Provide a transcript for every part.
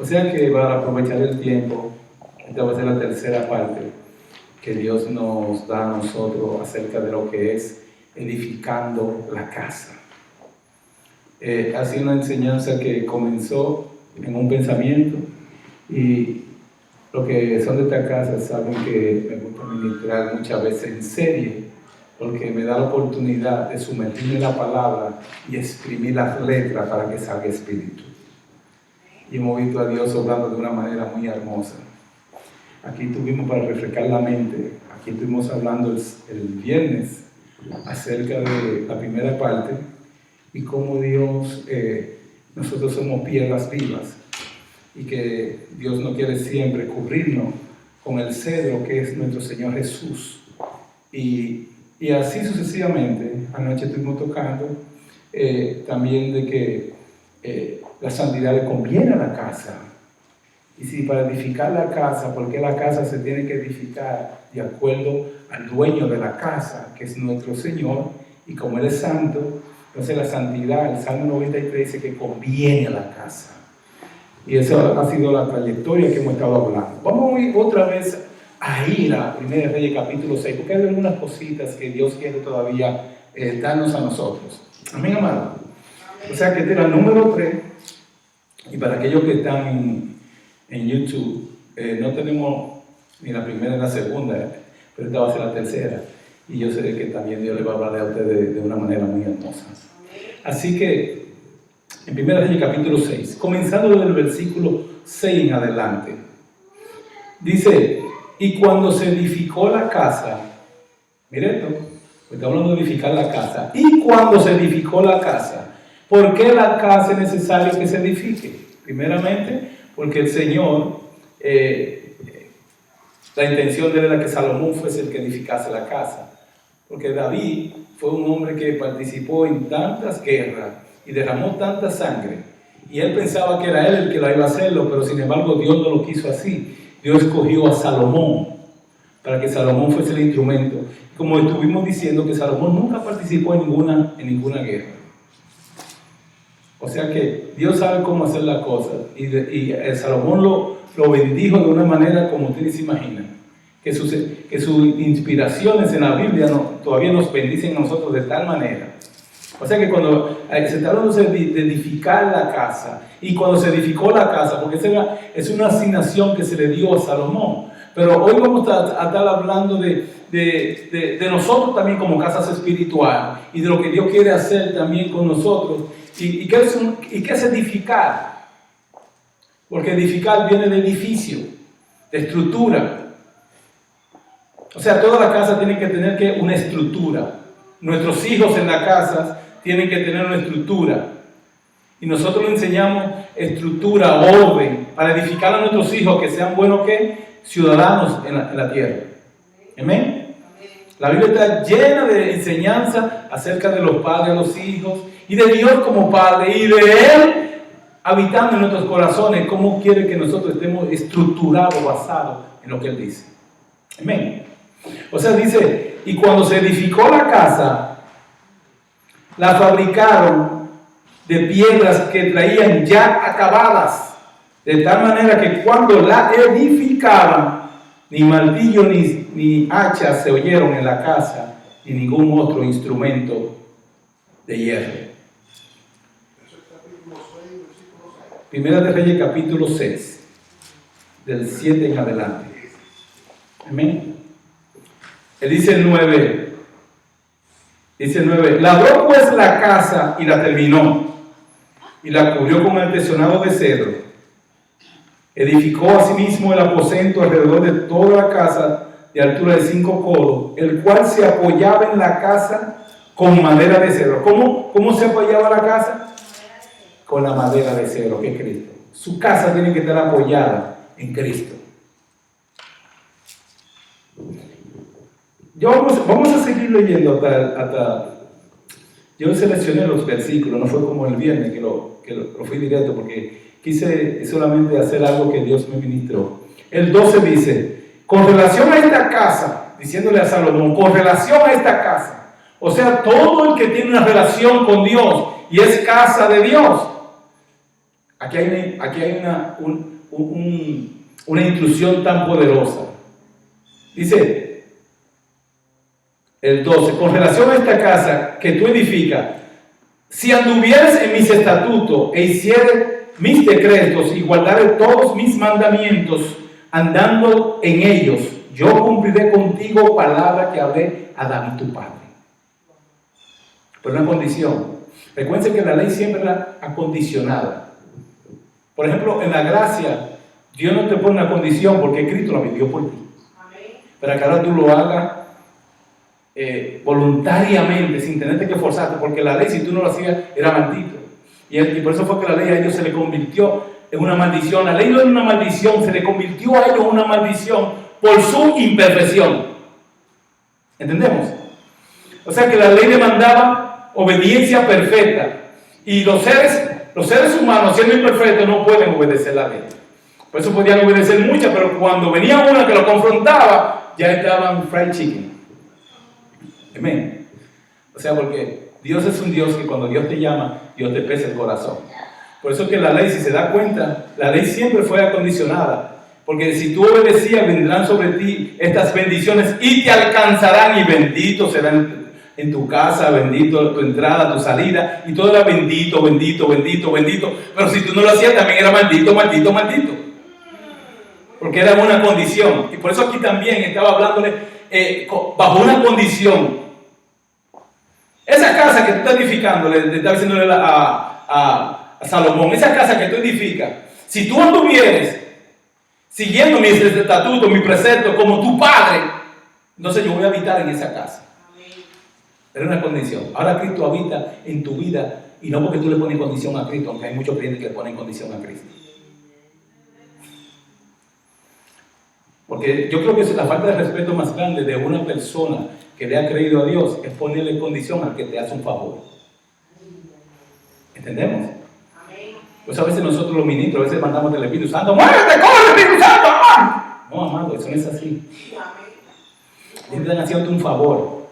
O sea que para aprovechar el tiempo, esta va a ser la tercera parte que Dios nos da a nosotros acerca de lo que es edificando la casa. Ha sido una enseñanza que comenzó en un pensamiento, y los que son de esta casa saben que me gusta ministrar muchas veces en serie, porque me da la oportunidad de sumergirme en la palabra y exprimir las letras para que salga espíritu. Y hemos visto a Dios obrando de una manera muy hermosa. Aquí tuvimos, para refrescar la mente, aquí estuvimos hablando el viernes acerca de la primera parte y cómo Dios, nosotros somos piedras vivas y que Dios no quiere siempre cubrirnos con el cedro que es nuestro Señor Jesús. Y así sucesivamente. Anoche estuvimos tocando también de que la santidad le conviene a la casa. Y si para edificar la casa, porque la casa se tiene que edificar de acuerdo al dueño de la casa, que es nuestro Señor, y como Él es santo, entonces la santidad, el Salmo 93 dice que conviene a la casa. Y esa ha sido la trayectoria que hemos estado hablando. Vamos a ir otra vez a ir a 1 Reyes capítulo 6, porque hay algunas cositas que Dios quiere todavía darnos a nosotros. Amén, amado. O sea que este era el número 3, y para aquellos que están en YouTube, no tenemos ni la primera ni la segunda, pero esta va a ser la tercera, y yo sé que también Dios le va a hablar a ustedes de una manera muy hermosa. Así que en 1 Reyes capítulo 6, comenzando desde el versículo 6 en adelante, dice: y cuando se edificó la casa, mire esto, está hablando de edificar la casa, y cuando se edificó la casa, ¿por qué la casa es necesario que se edifique? Primeramente, porque el Señor, la intención de él era que Salomón fuese el que edificase la casa, porque David fue un hombre que participó en tantas guerras y derramó tanta sangre, y él pensaba que era él el que la iba a hacerlo, pero sin embargo Dios no lo quiso así. Dios escogió a Salomón para que Salomón fuese el instrumento. Como estuvimos diciendo, que Salomón nunca participó en ninguna guerra. O sea que Dios sabe cómo hacer las cosas, y Salomón lo bendijo de una manera como ustedes se imaginan, que sus inspiraciones en la Biblia todavía nos bendicen a nosotros de tal manera. O sea que cuando se está hablando de edificar la casa, y cuando se edificó la casa, porque es una asignación que se le dio a Salomón, pero hoy vamos a estar hablando de nosotros también como casas espirituales, y de lo que Dios quiere hacer también con nosotros. ¿Y qué es edificar? Porque edificar viene de edificio, de estructura. O sea, toda la casa tiene que tener una estructura. Nuestros hijos en la casa tienen que tener una estructura. Y nosotros le enseñamos estructura, orden, para edificar a nuestros hijos que sean buenos ciudadanos en la tierra. Amén. La Biblia está llena de enseñanza acerca de los padres, los hijos, y de Dios como Padre, y de Él habitando en nuestros corazones, cómo quiere que nosotros estemos estructurados, basados en lo que Él dice. Amén. O sea, dice, y cuando se edificó la casa, la fabricaron de piedras que traían ya acabadas, de tal manera que cuando la edificaban, ni martillo ni hacha se oyeron en la casa, ni ningún otro instrumento de hierro. Primera de Reyes capítulo 6, del 7 en adelante. Amén. Él dice el 9. Dice el 9. Labró pues la casa y la terminó, y la cubrió con artesonado de cedro. Edificó asimismo el aposento alrededor de toda la casa de altura de 5 codos, el cual se apoyaba en la casa con madera de cedro. ¿Cómo se apoyaba la casa? Con la madera de cedro, que es Cristo. Su casa tiene que estar apoyada en Cristo. Vamos a seguir leyendo hasta yo seleccioné los versículos, no fue como el viernes que lo fui directo, porque quise solamente hacer algo que Dios me ministró. El 12 dice, con relación a esta casa, diciéndole a Salomón, con relación a esta casa, o sea, todo el que tiene una relación con Dios y es casa de Dios, Aquí hay una instrucción tan poderosa. Dice el 12, con relación a esta casa que tú edificas, si anduvieres en mis estatutos e hicieres mis decretos y guardares todos mis mandamientos, andando en ellos, yo cumpliré contigo palabra que hablé a David tu padre. Pero una condición. Recuerden que la ley siempre era acondicionada. Por ejemplo, en la gracia, Dios no te pone una condición porque Cristo la vivió por ti. Pero que ahora tú lo hagas voluntariamente, sin tenerte que forzarte, porque la ley, si tú no lo hacías, era maldito. Y por eso fue que la ley a ellos se le convirtió en una maldición. La ley no era una maldición, se le convirtió a ellos en una maldición por su imperfección. ¿Entendemos? O sea que la ley demandaba obediencia perfecta. Y los seres humanos, siendo imperfectos, no pueden obedecer la ley. Por eso podían obedecer muchas, pero cuando venía una que lo confrontaba, ya estaban fried chicken. Amén. O sea, porque Dios es un Dios que cuando Dios te llama, Dios te pesa el corazón. Por eso que la ley, si se da cuenta, la ley siempre fue acondicionada. Porque si tú obedecías, vendrán sobre ti estas bendiciones y te alcanzarán, y bendito serán en tu casa, bendito tu entrada, tu salida, y todo era bendito, bendito, bendito, bendito. Pero si tú no lo hacías, también era maldito, maldito, maldito. Porque era una condición. Y por eso aquí también estaba hablándole bajo una condición. Esa casa que tú estás edificando, le estaba diciéndole a Salomón, esa casa que tú edificas, si tú anduvieres siguiendo mis estatutos, mis preceptos, como tu padre, entonces yo voy a habitar en esa casa. Era una condición. Ahora Cristo habita en tu vida, y no porque tú le pones condición a Cristo, aunque hay muchos creyentes que le ponen condición a Cristo. Porque yo creo que es la falta de respeto más grande de una persona que le ha creído a Dios, es ponerle condición al que te hace un favor. ¿Entendemos? Pues a veces nosotros los ministros, a veces mandamos del Espíritu Santo, ¡muévete, corre, Espíritu Santo! No, amado, eso no es así. Te están haciendo un favor.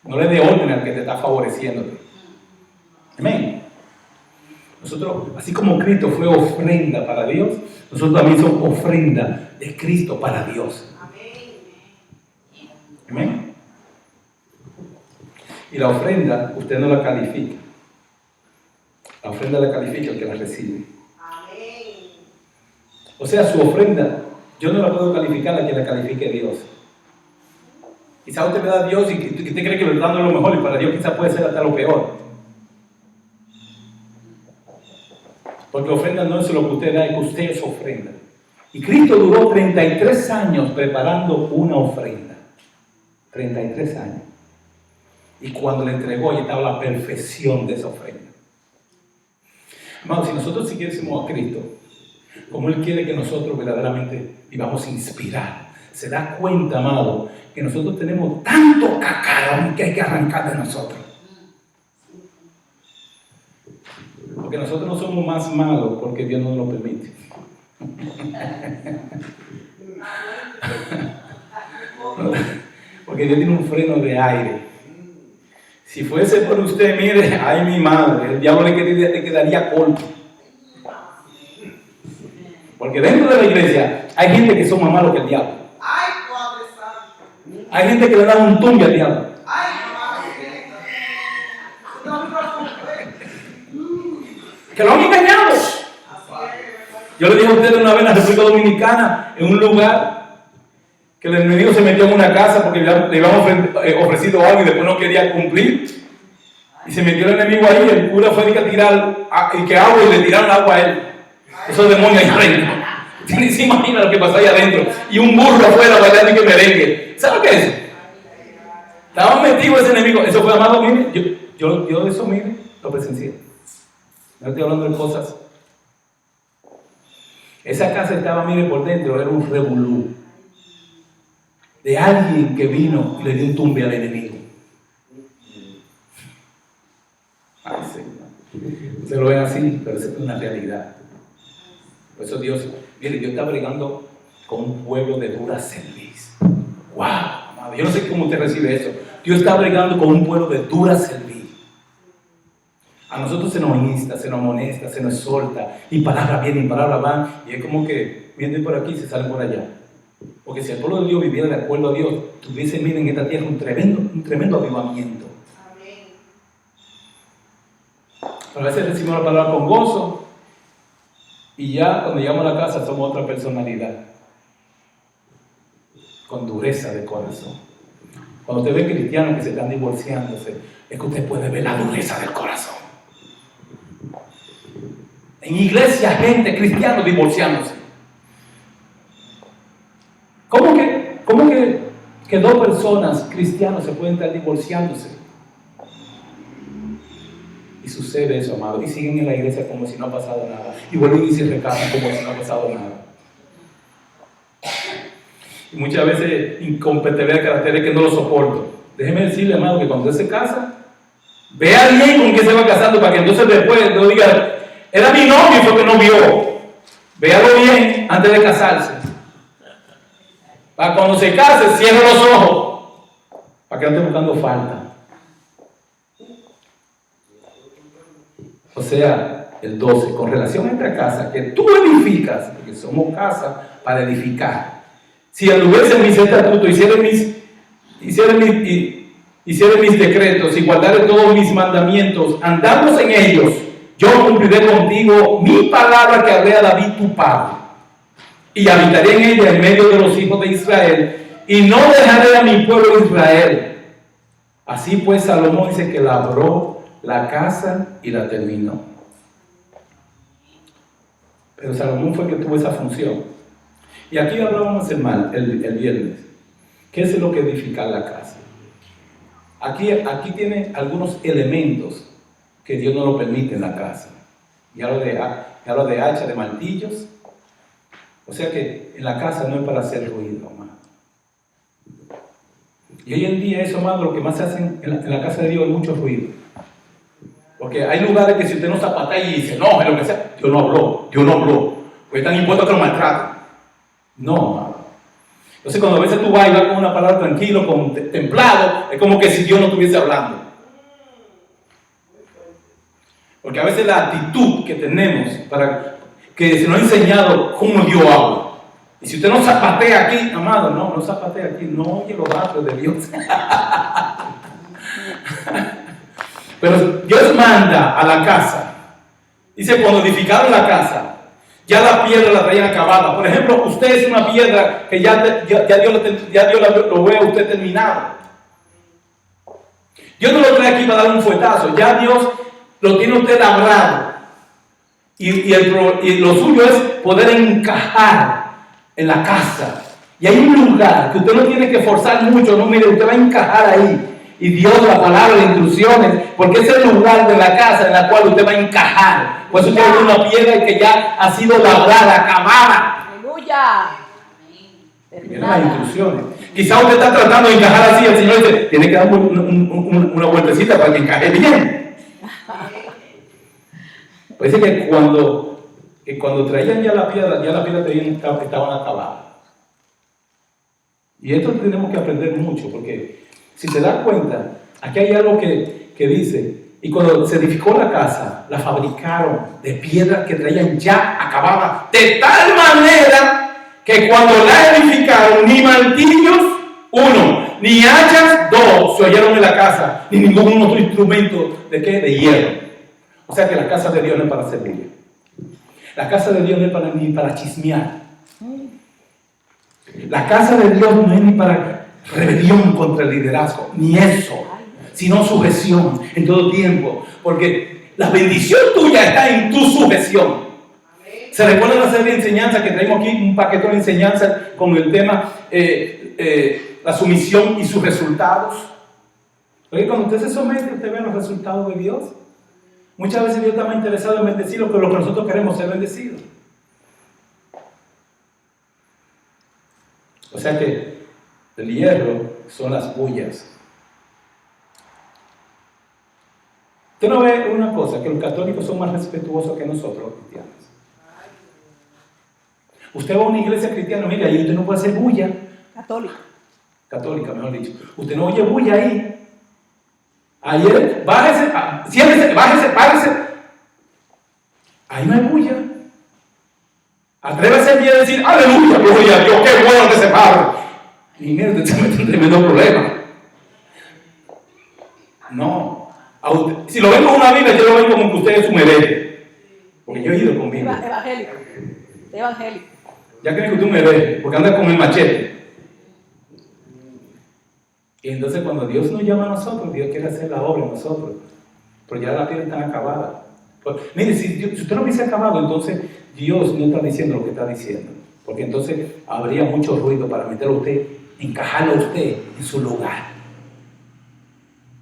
No le dé orden al que te está favoreciéndote. Amén. Nosotros, así como Cristo fue ofrenda para Dios, nosotros también somos ofrenda de Cristo para Dios. Amén. Y la ofrenda, usted no la califica. La ofrenda la califica el que la recibe. O sea, su ofrenda, yo no la puedo calificar, la que la califique Dios. Quizá usted le da a Dios y usted cree que le está dando lo mejor, y para Dios quizá puede ser hasta lo peor. Porque ofrenda no es lo que usted da, es que usted es ofrenda. Y Cristo duró 33 años preparando una ofrenda. 33 años. Y cuando le entregó, ya estaba la perfección de esa ofrenda. Hermanos, si nosotros siguiésemos a Cristo, como Él quiere que nosotros verdaderamente vivamos inspirar, se da cuenta, amado, que nosotros tenemos tanto cacarón que hay que arrancar de nosotros. Porque nosotros no somos más malos porque Dios no nos lo permite. Porque Dios tiene un freno de aire. Si fuese por usted, mire, ay mi madre, el diablo le quedaría corto. Porque dentro de la iglesia hay gente que son más malos que el diablo. Hay gente que le da un tumbe al diablo. Que lo han engañado. Yo le dije a ustedes una vez en la República Dominicana, en un lugar, que el enemigo se metió en una casa porque le habíamos ofrecido algo y después no quería cumplir. Y se metió el enemigo ahí, y el cura fue a tirar agua, y le tiraron agua a él. Esos demonios ahí adentro. Ni se imagina lo que pasó ahí adentro. Y un burro afuera bailando y que merengue. ¿Sabe lo que es? Estaba metido ese enemigo. Eso fue, amado, mire. Yo eso, mire, lo presencié. No estoy hablando de cosas. Esa casa estaba, mire, por dentro, era un revolú de alguien que vino y le dio un tumbe al enemigo. Ay, Señor. Se lo ven así, pero eso es una realidad. Por eso Dios está bregando con un pueblo de dura cerviz. ¡Wow! Amado, yo no sé cómo usted recibe eso. Dios está bregando con un pueblo de dura cerviz. A nosotros se nos insta, se nos amonesta, se nos exhorta, y palabras vienen y palabras van, y es como que vienen por aquí y se salen por allá. Porque si el pueblo de Dios viviera de acuerdo a Dios, tuviese, miren, en esta tierra un tremendo avivamiento. Amén. Pero a veces decimos la palabra con gozo, y ya cuando llegamos a la casa somos otra personalidad, con dureza de corazón. Cuando usted ve cristianos que se están divorciándose, es que usted puede ver la dureza del corazón. En iglesia, gente, cristianos divorciándose. ¿Cómo que dos personas cristianas se pueden estar divorciándose? Y sucede eso, amado. Y siguen en la iglesia como si no ha pasado nada. Y vuelven y se recasan como si no ha pasado nada. Y muchas veces incompatibilidad de caracteres que no lo soporto. Déjeme decirle, amado, que cuando usted se casa, vea bien con qué se va casando para que entonces después no diga, era mi novio y fue que no vio. Véalo bien antes de casarse. Para cuando se case, cierre los ojos. Para que no esté buscando falta. O sea, el 12, con relación a esta casa que tú edificas, porque somos casa para edificar. Si anduviesen mis estatutos, hicieran mis decretos y guardaré todos mis mandamientos, andamos en ellos, yo cumpliré contigo mi palabra que hablé a David tu padre, y habitaré en ella en medio de los hijos de Israel, y no dejaré a mi pueblo Israel. Así pues Salomón dice que labró la casa y la terminó. Pero Salomón fue el que tuvo esa función. Y aquí hablábamos el viernes. ¿Qué es lo que edifica la casa? Aquí tiene algunos elementos que Dios no lo permite en la casa. Ya lo de hacha, de martillos. O sea que en la casa no es para hacer ruido, amado. Y hoy en día eso, amado, lo que más se hace en la casa de Dios es mucho ruido. Porque hay lugares que si usted no zapatea y dice, no, es lo que sea, Dios no habló. Porque están impuestos a que lo maltraten. No, amado. Entonces cuando a veces tú vas y vas con una palabra tranquilo, con templado, es como que si Dios no estuviese hablando. Porque a veces la actitud que tenemos, que se nos ha enseñado cómo Dios habla. Y si usted no zapatea aquí, amado, no zapatea aquí, no oye los datos de Dios. Pero Dios manda a la casa. Dice, cuando edificaron la casa, ya la piedra la traían acabada. Por ejemplo, usted es una piedra que ya Dios lo ve a usted terminado. Dios no lo trae aquí para dar un fuetazo. Ya Dios lo tiene usted labrado. Y lo suyo es poder encajar en la casa. Y hay un lugar que usted no tiene que forzar mucho. No, mire, usted va a encajar ahí. Y Dios, la palabra, las instrucciones, porque es el lugar de la casa en la cual usted va a encajar. Por eso usted tiene una piedra que ya ha sido labrada, acabada. Aleluya. Miren las instrucciones. Quizá usted está tratando de encajar así, el Señor dice, tiene que dar una vueltecita para que encaje bien. Parece que cuando traían ya la piedra estaban acabadas. Y esto tenemos que aprender mucho, porque si te das cuenta, aquí hay algo que dice, y cuando se edificó la casa, la fabricaron de piedras que traían ya acabadas, de tal manera que cuando la edificaron, ni martillos, uno, ni hachas, dos, se oyeron en la casa, ni ningún otro instrumento, ¿de qué? De hierro. O sea que la casa de Dios no es para servir. La casa de Dios no es ni para chismear. La casa de Dios no es ni para rebelión contra el liderazgo, ni eso, sino sujeción en todo tiempo, porque la bendición tuya está en tu sujeción. ¿Se recuerda la serie de enseñanza que traemos aquí, un paquete de enseñanza con el tema la sumisión y sus resultados? Porque cuando usted se somete, usted ve los resultados de Dios. Muchas veces Dios está más interesado en bendecirlo que lo que nosotros queremos ser bendecidos. O sea que el hierro son las bullas. Usted no ve una cosa, que los católicos son más respetuosos que nosotros los cristianos. Usted va a una iglesia cristiana, mira, ahí usted no puede hacer bulla. Católica, mejor dicho. Usted no oye bulla ahí. Ayer, bájese, Siéntese, bájese, párese. Ahí no hay bulla. Atrévase a decir, aleluya, gloria a Dios, qué bueno que se pare. Y mire, usted se mete un tremendo problema. No. Si lo ven con una Biblia, yo lo ven como que usted es un hereje. Porque yo he ido con Biblia. Evangélico. Ya creen que usted es un hereje, porque anda con el machete. Y entonces cuando Dios nos llama a nosotros, Dios quiere hacer la obra en nosotros. Pero ya la piedra está acabada. Pues, mire, si usted no hubiese acabado, entonces Dios no está diciendo lo que está diciendo. Porque entonces habría mucho ruido para meterlo a usted, encajarlo a usted en su lugar.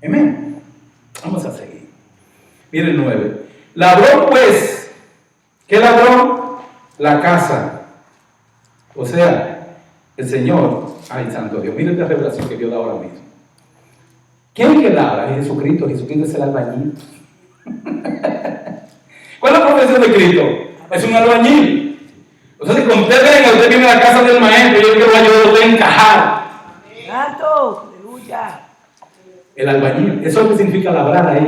Amén. Vamos a seguir. Mire el 9. Labró pues. ¿Qué labró? La casa. O sea, el Señor. Ay, santo Dios. Mire esta revelación que Dios da ahora mismo. ¿Quién es que labra? Es Jesucristo. Jesucristo es el albañil. ¿Cuál es la profesión de Cristo? Es un albañil. O sea, si cuando usted venga, usted viene a la casa del maestro, yo quiero ayudar a usted a encajar. ¡Santo! ¡Aleluya! El albañil, eso es lo que significa labrar ahí.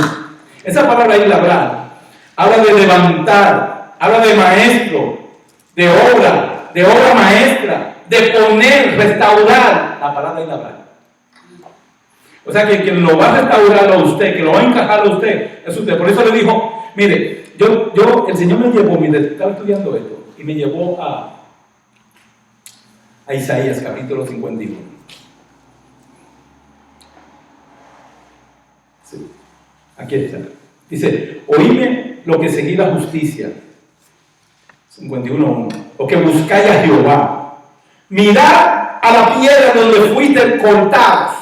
Esa palabra ahí, labrar, habla de levantar, habla de maestro, de obra maestra, de poner, restaurar. La palabra ahí, labrar. O sea que quien lo va a restaurar a usted, que lo va a encajar a usted, es usted. Por eso le dijo, mire, el Señor me llevó, mire, estaba estudiando esto, y me llevó a Isaías capítulo 51. Aquí está. Dice, oíme lo que seguí la justicia. 51:1. O que buscáis a Jehová. Mirad a la piedra donde fuiste cortados.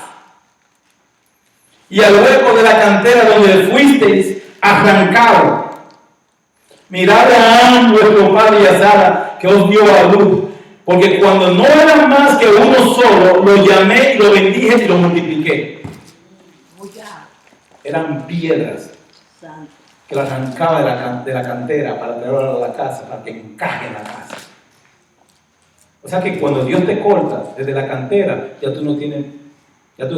Y al hueco de la cantera donde fuisteis arrancados. Mirad a Abraham, vuestro padre, y a Sara, que os dio a luz. Porque cuando no eran más que uno solo, lo llamé y lo bendije y lo multipliqué. Eran piedras que la arrancaba de la cantera para traerla a la casa, para que encaje en la casa. O sea que cuando Dios te corta desde la cantera, ya tú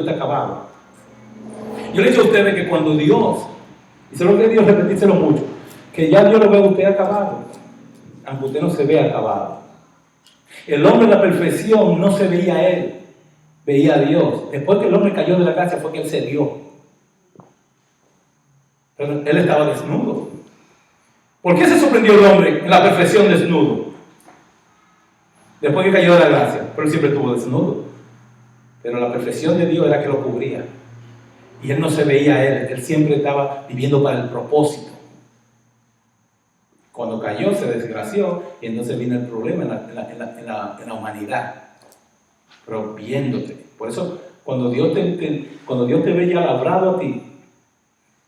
estás acabado. Yo le he dicho a ustedes que cuando Dios, y se lo que Dios repetírselo mucho, que ya Dios lo ve a usted acabado, aunque usted no se vea acabado. El hombre en la perfección no se veía a él, veía a Dios. Después que el hombre cayó de la gracia fue que él se dio. Pero él estaba desnudo. ¿Por qué se sorprendió el hombre en la perfección desnudo? Después que cayó de la gracia, pero él siempre estuvo desnudo. Pero la perfección de Dios era que lo cubría. Y él no se veía a él siempre estaba viviendo para el propósito. Cuando cayó se desgració y entonces vino el problema en la humanidad. Pero viéndote. Por eso cuando Dios te ve ya labrado a ti,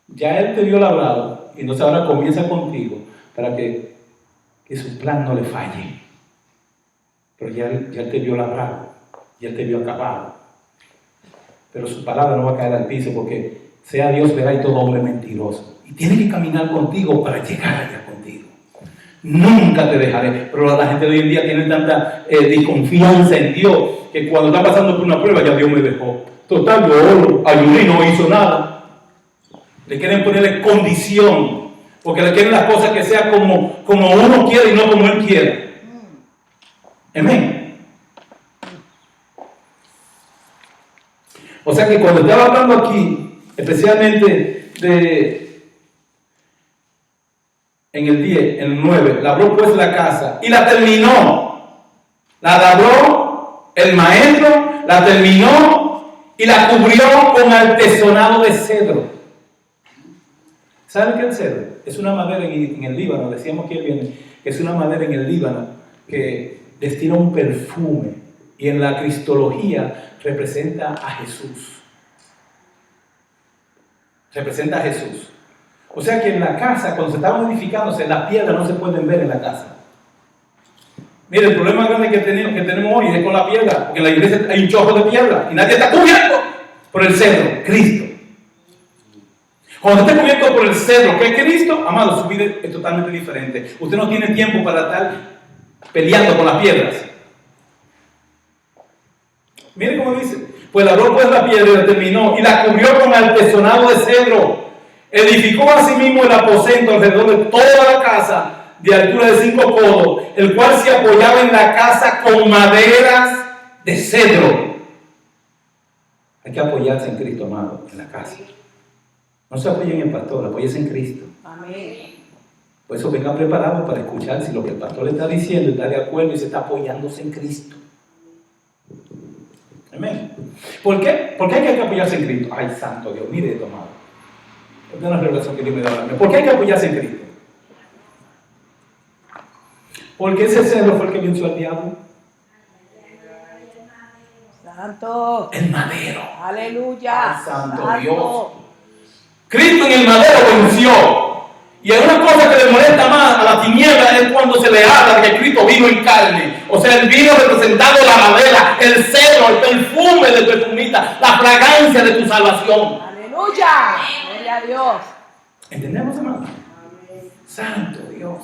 ya Él te vio labrado y entonces ahora comienza contigo para que su plan no le falle. Pero ya Él te vio labrado, ya Él te vio acabado. Pero su palabra no va a caer al piso porque sea Dios verá y todo hombre mentiroso. Y tiene que caminar contigo para llegar allá contigo. Nunca te dejaré. Pero la gente de hoy en día tiene tanta desconfianza en Dios que cuando está pasando por una prueba ya Dios me dejó. Total, yo ayudé y no hizo nada. Le quieren ponerle condición, porque le quieren las cosas que sean como uno quiere y no como él quiere. Amén. O sea que cuando estaba hablando aquí, especialmente en el 10, en el 9, labró pues la casa y la terminó. La labró el maestro, la terminó y la cubrió con artesonado de cedro. ¿Saben qué es el cedro? Es una madera en el Líbano, decíamos que viene, es una madera en el Líbano que destila un perfume y en la cristología representa a Jesús. Representa a Jesús. O sea que en la casa, cuando se estaban edificándose, las piedras no se pueden ver en la casa. Mire, el problema grande que tenemos hoy es con la piedra, porque en la iglesia hay un chorro de piedra y nadie está cubierto por el cedro, Cristo. Cuando usted está cubierto por el cedro, que es Cristo, amado, su vida es totalmente diferente. Usted no tiene tiempo para estar peleando con las piedras. Mire cómo dice, pues labró pues la piedra y la terminó y la cubrió con artesonado de cedro. edificó asimismo el aposento alrededor de toda la casa de altura de 5 codos, el cual se apoyaba en la casa con maderas de cedro. Hay que apoyarse en Cristo, amado, en la casa. No se apoyen en el pastor, apóyese en Cristo. Amén. Por eso venga preparado para escuchar si lo que el pastor le está diciendo está de acuerdo y se está apoyándose en Cristo. Amén. ¿Por qué? ¿Por qué hay que apoyarse en Cristo? Ay, santo Dios, mire esto, amado. Esta es una revelación que Dios me da ahora. ¿Por qué hay que apoyarse en Cristo? Porque ese cedro fue el que venció al diablo. Santo. El madero. Aleluya. Ay, santo Dios. Cristo en el madero venció. Y hay una cosa que le molesta más a la tiniebla es cuando se le habla de que Cristo vino en carne. O sea, él vino representando la madera, el cedro, el perfume del perfumista, la fragancia de tu salvación. Aleluya. Gloria a Dios. ¿Entendemos, hermano? Santo Dios.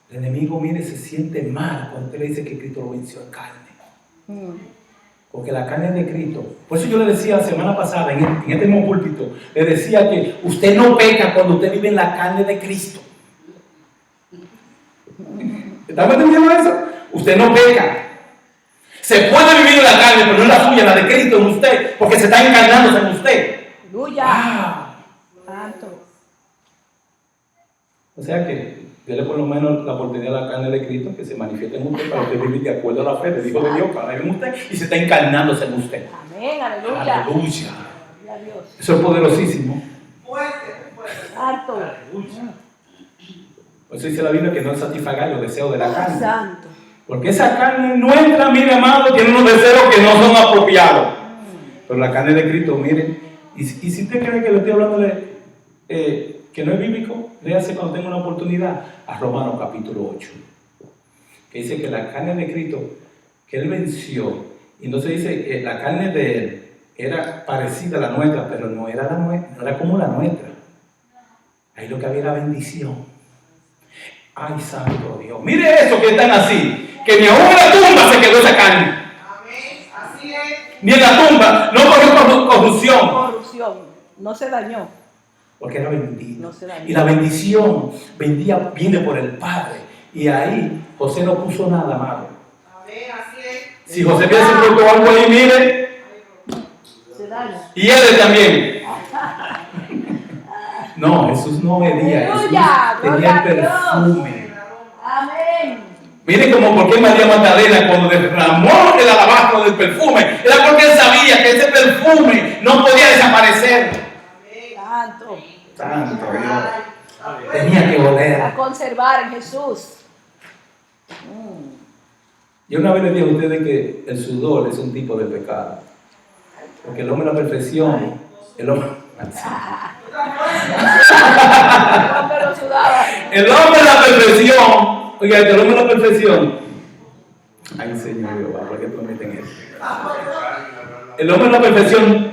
El enemigo, mire, se siente mal cuando usted le dice que Cristo lo venció en carne. Porque la carne es de Cristo. Por eso yo le decía la semana pasada, en este mismo púlpito, le decía que usted no peca cuando usted vive en la carne de Cristo. ¿Estamos entendiendo eso? Usted no peca. Se puede vivir en la carne, pero no es la suya, la de Cristo en usted, porque se está encarnándose en usted. Aleluya. Santo. O sea que dele por lo menos la oportunidad a la carne de Cristo que se manifieste en usted para que usted vive de acuerdo a la fe del Hijo de Dios para en usted y se está encarnándose en usted. Amén. Aleluya. Aleluya. Gloria a Dios. Eso es poderosísimo. Santo. Por eso dice la Biblia que no satisfaga los deseos de la carne. Santo. Porque esa carne nuestra, mire amado, tiene unos deseos que no son apropiados. Pero la carne de Cristo, mire, y si usted cree que le estoy hablando que no es bíblico, léase cuando tenga una oportunidad a Romanos capítulo 8. Que dice que la carne de Cristo, que Él venció, y entonces dice que la carne de Él era parecida a la nuestra, pero no era no era como la nuestra. Ahí lo que había era bendición. Ay, santo Dios. Mire eso que están así, que ni aún en la tumba se quedó esa carne. Amén. Así es. Ni en la tumba, no corrió corrupción. Corrupción. No se dañó. Porque era bendito. No se dañó. Y la bendición viene por el Padre. Y ahí José no puso nada, amado. Amén. Así es. Si José hubiese puesto algo ahí, mire. Se daña. Y él también. No, Jesús no medía. Jesús Aleluya, tenía el gloria a perfume. Amén. Mire como por qué María Magdalena cuando derramó el alabastro del perfume, era porque él sabía que ese perfume no podía desaparecer. Santo. Santo Dios. Tenía que A oler. conservar en Jesús. Yo una vez le dije a ustedes que el sudor es un tipo de pecado. Porque el hombre de la perfección, el hombre... Hombre lo sudaba. El hombre de la perfección, oiga, el hombre de la perfección. Ay, Señor Jehová, ¿por qué tú me metes en eso? El hombre de la perfección,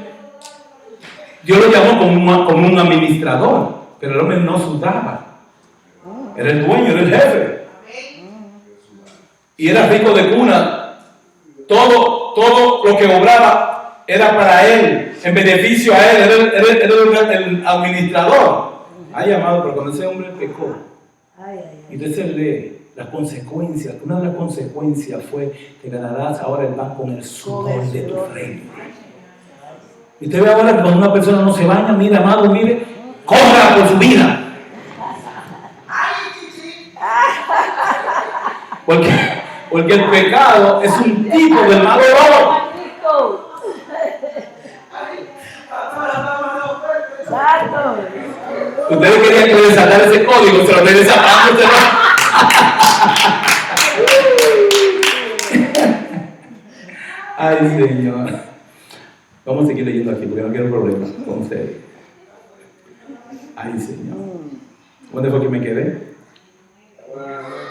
Dios lo llamó como un administrador, pero el hombre no sudaba. Era el dueño, era el jefe. Y era rico de cuna. Todo lo que obraba era para él, en beneficio a él. Era el administrador. Ay, amado, pero cuando ese hombre pecó, y entonces lee las consecuencias. Una de las consecuencias fue que ganarás ahora el pan con el sudor de tu frente. Y usted ve ahora que cuando una persona no se baña, mire, amado, mire, corra por su vida. Porque el pecado es un tipo de mal olor. Santo. Ustedes querían que le desatara ese código, se lo estoy desatando. Ay, Señor. Vamos a seguir leyendo aquí porque no quiero problemas con ustedes. Ay, Señor. ¿Dónde fue que me quedé?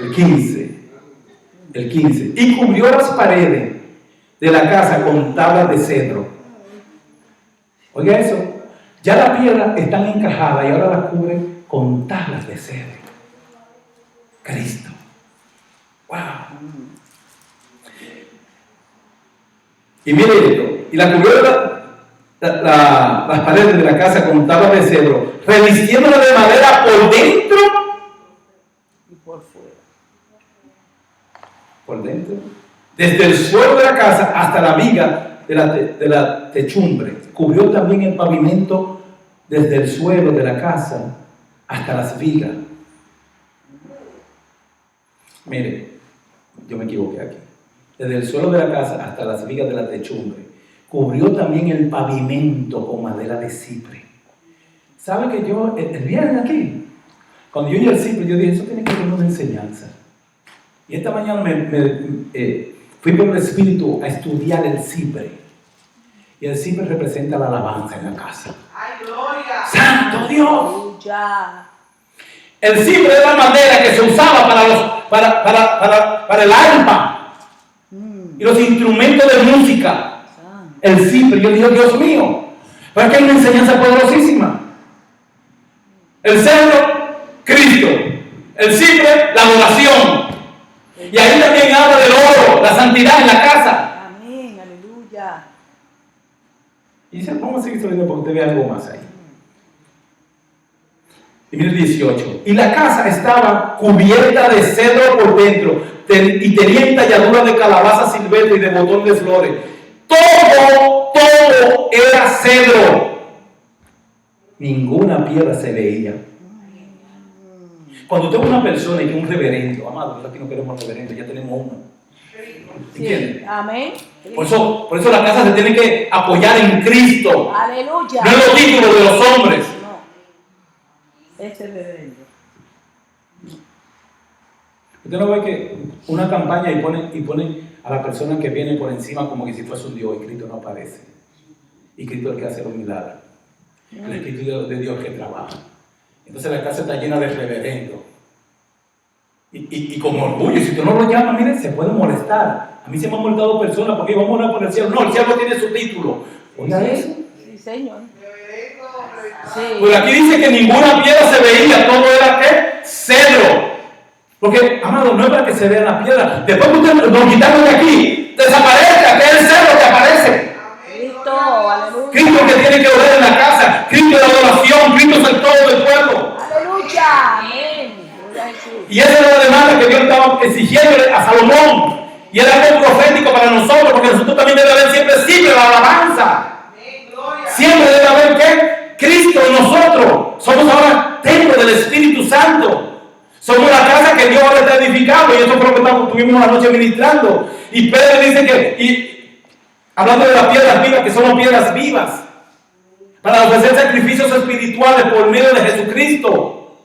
El 15. El 15. Y cubrió las paredes de la casa con tablas de cedro. Oiga eso. Ya las piedras están encajadas y ahora las cubre con tablas de cedro. Cristo. Wow. Y mire esto. Y la cubrió las paredes de la casa con tablas de cedro, revistiéndola de madera por dentro Y por fuera. por dentro, desde el suelo de la casa hasta la viga de la techumbre. Cubrió también el pavimento desde el suelo de la casa hasta las vigas. Mire, yo me equivoqué aquí. Desde el suelo de la casa hasta las vigas de la techumbre. Cubrió también el pavimento con madera de cipre. ¿Sabe que yo, el viernes aquí, cuando yo oí el cipre, yo dije, eso tiene que tener una enseñanza? Y esta mañana fui por el Espíritu a estudiar el cipre. Y el cipre representa la alabanza en la casa. ¡Ay, gloria! ¡Santo Dios! Aleluya. El cipre es la madera que se usaba para el arpa y los instrumentos de música. El cipre, yo digo, Dios mío, pero es que hay una enseñanza poderosísima. El cedro, Cristo. El cipre, la adoración. Y ahí también habla del oro, la santidad en la casa. Amén, aleluya. Y dice, vamos a seguir subiendo porque usted ve algo más ahí. Y mire el 18. Y la casa estaba cubierta de cedro por dentro y tenía entalladura de calabaza silvestre y de botón de flores. Todo era cedro. Ninguna piedra se veía. Cuando usted es una persona y que es un reverendo, amado, aquí no queremos reverendo, ya tenemos uno. ¿Entiendes? Sí. Amén. Por eso la casa se tiene que apoyar en Cristo. Aleluya. No en los títulos de los hombres. No. Este reverendo. Usted no ve que una campaña y ponen a la persona que viene por encima como que si fuese un Dios y Cristo no aparece. Y Cristo es el que hace los milagros. El Espíritu de Dios que trabaja. Entonces la casa está llena de reverendo. Y con orgullo, si usted no lo llama, miren, se puede molestar. A mí se me han molestado personas porque vamos a orar por el cielo. No, el cielo tiene su título. Oiga eso. Sí, Señor. Reverendo, Sí. Pues aquí dice que ninguna piedra se veía, todo era ¿qué? Cedro. Porque, amado, no es para que se vea la piedra. Después que usted lo quitaron de aquí, desaparezca, que es el cedro que aparece. Cristo, aleluya. Cristo que tiene que orar en la casa, Cristo la adoración, Cristo es el todo del pueblo. Aleluya. Amén. Gloria a Jesús. Y esa era la demanda que Dios estaba exigiéndole a Salomón. Y era algo profético para nosotros, porque nosotros también debe haber siempre la alabanza. amén, gloria. Siempre debe haber ¿qué? Cristo en nosotros. Somos ahora templo del Espíritu Santo. Somos la casa que Dios ahora está edificando. Y eso fue lo que estuvimos la noche ministrando. Y Pedro dice que, hablando de las piedras vivas, que somos piedras vivas, para ofrecer sacrificios espirituales por medio de Jesucristo.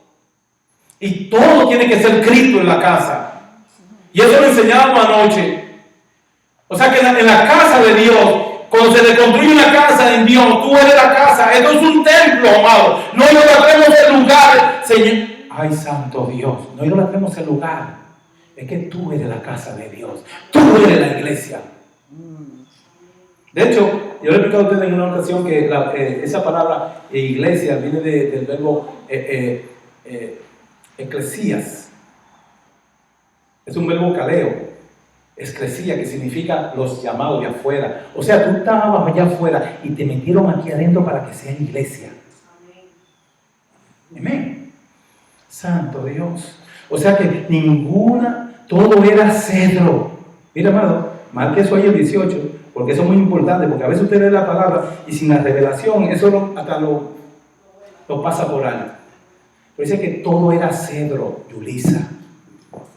Y todo tiene que ser Cristo en la casa. Y eso lo enseñábamos anoche. O sea que en la casa de Dios, cuando se reconstruye una casa en Dios, tú eres la casa. Esto es un templo, amado. No idolatremos el lugar, Señor. Ay, santo Dios, no idolatremos el lugar. Es que tú eres la casa de Dios. Tú eres la iglesia. De hecho, yo le he explicado a ustedes en una ocasión que esa palabra iglesia viene del verbo eclesías. Es un verbo caleo. Escresía, que significa los llamados de afuera. O sea, tú estabas allá afuera y te metieron aquí adentro para que sea iglesia. Amén. Santo Dios. O sea que todo era cedro. Mira, amado, marque eso ahí el 18, porque eso es muy importante, porque a veces usted lee la palabra y sin la revelación, eso hasta lo pasa por alto. Pero dice que todo era cedro, Yulisa.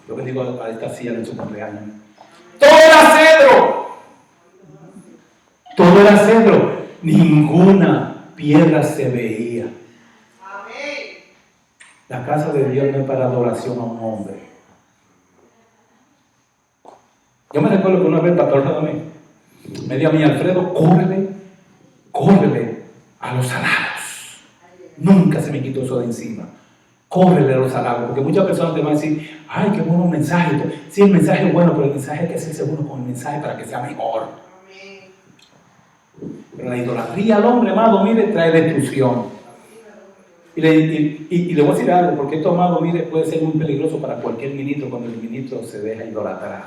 Yo que digo a esta silla en su cumpleaños. Todo era cedro. Todo era cedro. Ninguna piedra se veía. Amén. La casa de Dios no es para adoración a un hombre. Yo me recuerdo que una vez el pastor Radamés me dijo a mí, Alfredo, córrele a los halagos. Nunca se me quitó eso de encima. Córrele a los halagos, porque muchas personas te van a decir, ay, qué bueno mensaje. Sí, el mensaje es bueno, pero el mensaje hay que ser seguro con el mensaje para que sea mejor. Amén. Pero la idolatría al hombre, amado, mire, trae destrucción. Y le voy a decir algo, porque esto, amado, mire, puede ser muy peligroso para cualquier ministro cuando el ministro se deja idolatrar.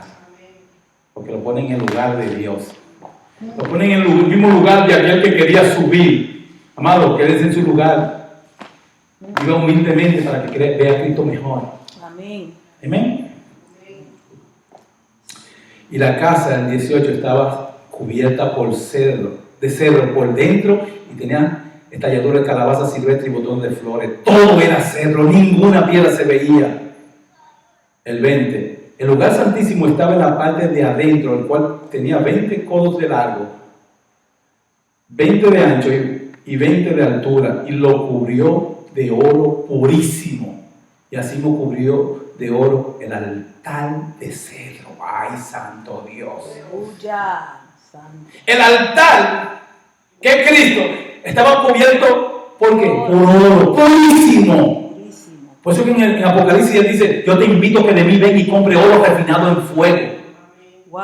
Porque lo pone en el lugar de Dios. Lo ponen en el mismo lugar de aquel que quería subir. Amado, quédese en su lugar. Viva humildemente para que vea a Cristo mejor. Amén. Amén. Y la casa del 18 estaba cubierta de cedro por dentro y tenía estalladuras de calabaza silvestre y botones de flores. Todo era cedro, ninguna piedra se veía. El 20. El lugar santísimo estaba en la parte de adentro, el cual tenía 20 codos de largo, 20 de ancho y 20 de altura, y lo cubrió de oro purísimo. Y así lo cubrió de oro el altar de cedro. ¡Ay, santo Dios! Aleluya. Santo. El altar, que es Cristo, estaba cubierto, ¿por qué? Por oro purísimo. Purísimo. Por eso que en Apocalipsis él dice, yo te invito a que de mí ven y compre oro refinado en fuego. Wow.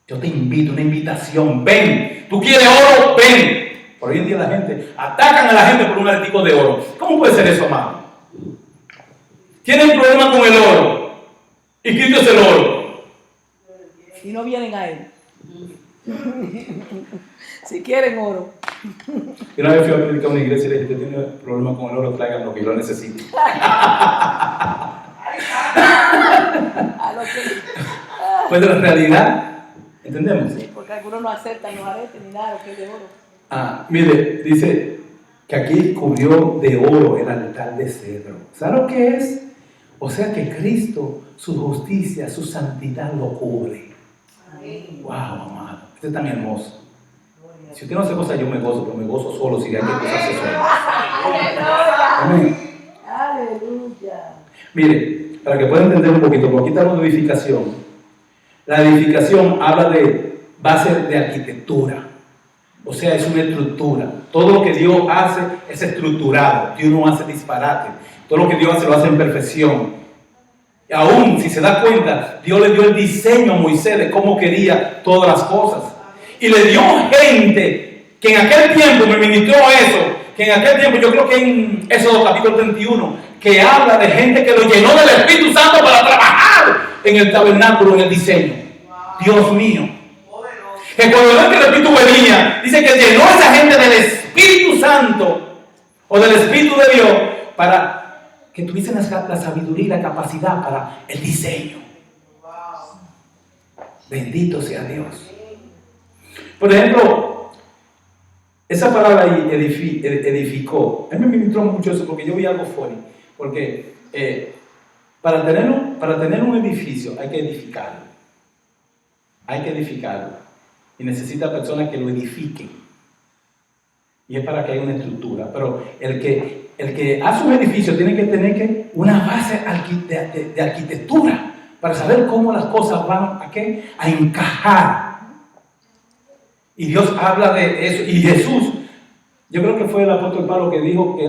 Yo te invito, una invitación, ven. ¿Tú quieres oro? Ven. Por hoy en día la gente, atacan a la gente por un artículo de oro. ¿Cómo puede ser eso, amado? Tienen problema con el oro. Y Cristo es el oro. Y no vienen a él. Si quieren oro. Yo una vez fui a predicar a una iglesia y le dije, usted tiene problema con el oro, traigan lo que yo lo necesito. A lo que... Pues de la realidad, ¿entendemos? Sí, porque algunos no aceptan los aretes ni nada, que es de oro. Mire, dice que aquí cubrió de oro el altar de cedro. ¿Sabe lo que es? O sea que Cristo, su justicia, su santidad lo cubre. Amén. Wow, amado, esto es tan hermoso. Si usted no hace cosas, yo me gozo, pero me gozo solo si hay que gozarse solo. Amén. Aleluya. Mire, para que puedan entender un poquito, porque aquí estamos de edificación. La edificación habla de base de arquitectura. O sea, es una estructura. Todo lo que Dios hace es estructurado. Dios no hace disparate. Todo lo que Dios hace lo hace en perfección. Y aún, si se da cuenta, Dios le dio el diseño a Moisés de cómo quería todas las cosas. Y le dio gente que en aquel tiempo me ministró eso. Que en aquel tiempo, yo creo que en Éxodo capítulo 31, que habla de gente que lo llenó del Espíritu Santo para trabajar en el tabernáculo, en el diseño. Dios mío. Que cuando ven que el Espíritu venía, dice que llenó a esa gente del Espíritu Santo o del Espíritu de Dios para que tuviesen la sabiduría y la capacidad para el diseño. Bendito sea Dios. Por ejemplo, esa palabra ahí, edificó. A mí me ministró mucho eso porque yo vi algo fuerte. Porque para tener un edificio hay que edificarlo. Hay que edificarlo. Y necesita personas que lo edifiquen. Y es para que haya una estructura. Pero el que hace un edificio tiene que tener una base de arquitectura para saber cómo las cosas van a encajar. Y Dios habla de eso. Y Jesús, yo creo que fue el apóstol Pablo que dijo que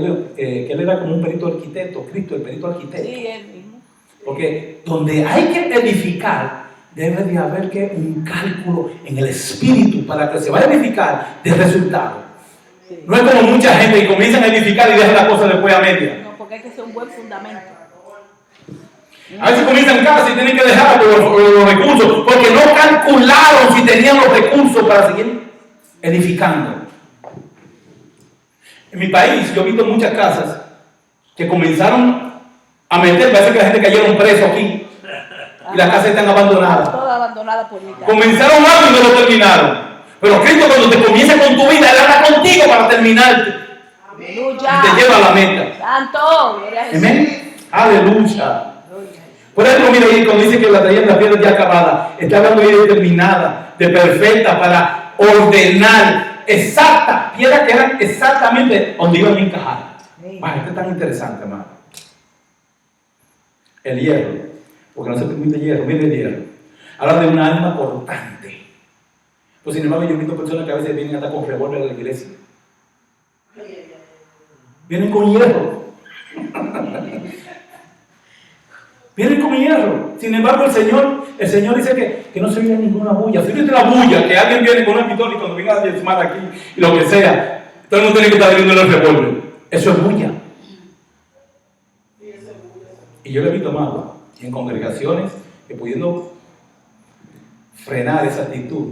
él era como un perito arquitecto, Cristo, el perito arquitecto. Sí, él mismo. Porque donde hay que edificar, debe de haber un cálculo en el espíritu para que se vaya a edificar de resultado. Sí. No es como mucha gente que comienzan a edificar y dejan la cosa después a media. No, porque hay que ser un buen fundamento. A veces comienzan casas y tienen que dejar los recursos porque no calcularon si tenían los recursos para seguir edificando. En mi país yo he visto muchas casas que comenzaron a meter, parece que la gente cayeron preso aquí y las casas están abandonadas. Toda abandonada por mi casa. Comenzaron algo y no lo terminaron. Pero Cristo cuando te comienza con tu vida, Él habla contigo para terminarte. Aleluya. Y te lleva a la meta. Santo. Gloria a Jesús. Amén. Aleluya. Gloria a Jesús. Por ejemplo, mira ahí cuando dice que la traían la piedra ya acabada, está hablando de determinada, de perfecta, para ordenar, exacta, piedra que era exactamente donde iban a encajar. Bueno, esto es tan interesante, hermano. El hierro, porque no se permite hierro, mire el hierro. Habla de una alma cortante. Pues sin embargo, yo he visto personas que a veces vienen hasta con revólver a la iglesia. Vienen con hierro. Vienen con hierro. Sin embargo, el Señor dice que no se oiga ninguna bulla. Si usted la bulla, que alguien viene con una pistola y cuando venga a diezmar aquí y lo que sea, todo el mundo tiene que estar viendo el revólver. Eso es bulla. Y yo lo he visto más en congregaciones que pudiendo frenar esa actitud,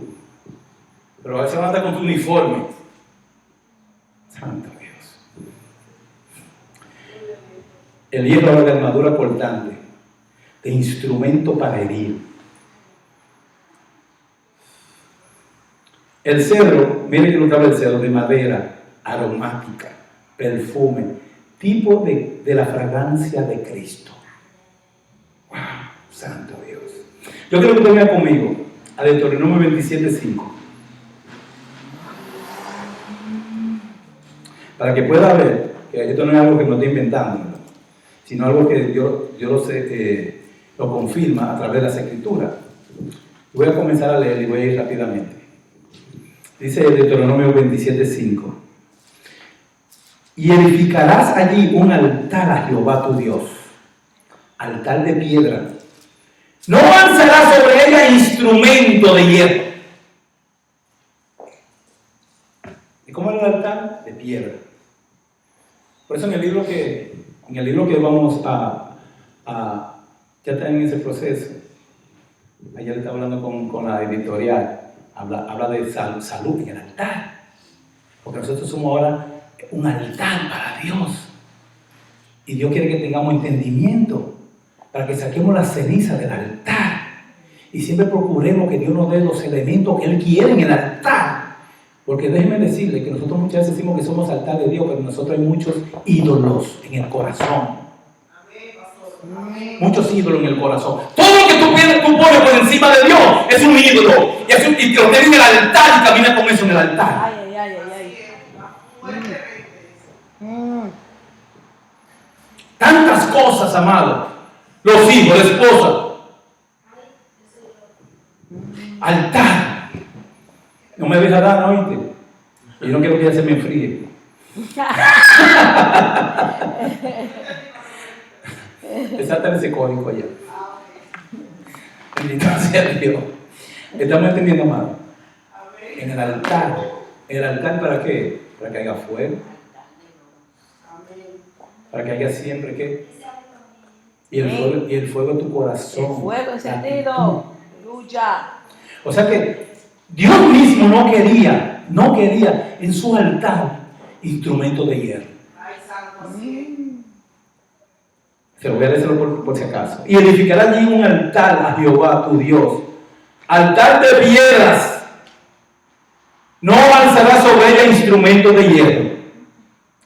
Pero a veces van a estar con tu uniforme. Santo Dios. El hierro habla de armadura cortante, de instrumento para herir. El cedro, miren que lo que habla el cedro, de madera, aromática, perfume, tipo de la fragancia de Cristo. ¡Wow! Santo Dios. Yo quiero que usted vea conmigo a Deuteronomio 27:5. Para que pueda ver que esto no es algo que no estoy inventando, sino algo que yo lo sé, lo confirma a través de las Escrituras. Voy a comenzar a leer y voy a ir rápidamente. Dice Deuteronomio 27:5. Y edificarás allí un altar a Jehová tu Dios, altar de piedra. No alzarás sobre ella instrumento de hierro. ¿Y cómo era el altar? De piedra. Por eso en el libro que vamos ya está en ese proceso. Ayer estaba hablando con la editorial. Habla de salud en el altar. Porque nosotros somos ahora un altar para Dios. Y Dios quiere que tengamos entendimiento para que saquemos la ceniza del altar. Y siempre procuremos que Dios nos dé los elementos que Él quiere en el altar. Porque déjenme decirle que nosotros muchas veces decimos que somos altar de Dios, pero nosotros hay muchos ídolos en el corazón. Muchos ídolos en el corazón. Todo lo que tú pones por encima de Dios es un ídolo. Y te lo tienes en el altar y camina con eso en el altar. Ay, ay, ay, ay. Tantas cosas, amado. Los hijos, la esposa. Altar. No me deja dar, ¿no? ¿Oíste? Yo no quiero que ella se me enfríe. Desata ese código allá. Bendito sea Dios. ¿Estamos entendiendo, amado? En el altar. ¿El altar para qué? Para que haya fuego. Para que haya siempre ¿qué? Y el fuego en tu corazón. El fuego encendido. Aleluya. O sea que Dios mismo no quería en su altar instrumentos de hierro. Se lo voy a decirlo por si acaso. Y edificará allí un altar a Jehová tu Dios. Altar de piedras. No alzará sobre ella instrumentos de hierro.